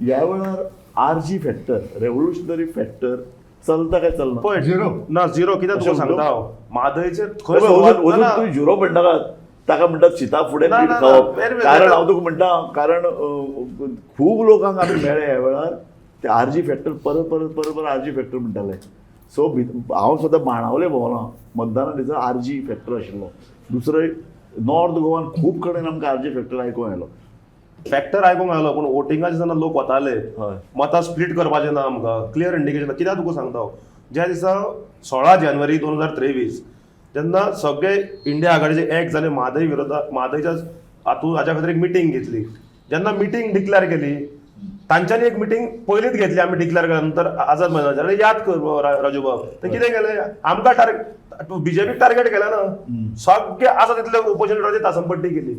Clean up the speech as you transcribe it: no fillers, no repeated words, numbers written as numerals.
या वेळार RG factor revolutionary factor चलता काय चलना पळय झिरो. ना झिरो कित्याक तुका अशें सांगता म्हणटा? हांव म्हादयचेर खंय सुरवात अजून ना, तुम्ही झिरो म्हणटा ताका म्हणटात शिता फुडें ना, पीठ ना, खावप वेर वेर कारण वेर. हांव तुका म्हणटा कारण खूब लोकांक आमी मेळ्ळे ह्या वेळार ते RG फॅक्टर परत परत परत परत RG फॅक्टर म्हणटाले सो हांव सद्दां बाणावले भोंवला मतदाना दिसा RG फॅक्टर आशिल्लो दुसरो नॉर्थ गोवान खूब कडेन आमकां RG फॅक्टर आयकूंक येयलो फॅक्टर आयकूंक मेळलो पूण वोटिंगाच्या दिसांना लोक वताले हय मतां स्प्लिट करपाचें ना आमकां क्लियर इंडिकेशन कित्याक तुका सांगता हांव ज्या दिसा 16 जानेवारी 2023 जेन्ना सगळे इंडिया आघाडीचे एक जाले म्हादय विरोधात म्हादयच्या हातूंत हाच्या खातीर एक मिटींग घेतली जेन्ना मिटींग डिक्लेअर केली तांच्यांनी एक मिटींग पयलींच घेतली आमी डिक्लेअर केल्या नंतर आझाद मैदानाचेर याद कर राजू बाब ते कितें केलें आमकां टार्गेट बीजेपीक टार्गेट केलें ना सगळे आसा तितले ऑपोजिशन लिडराची तासमपट्टी केली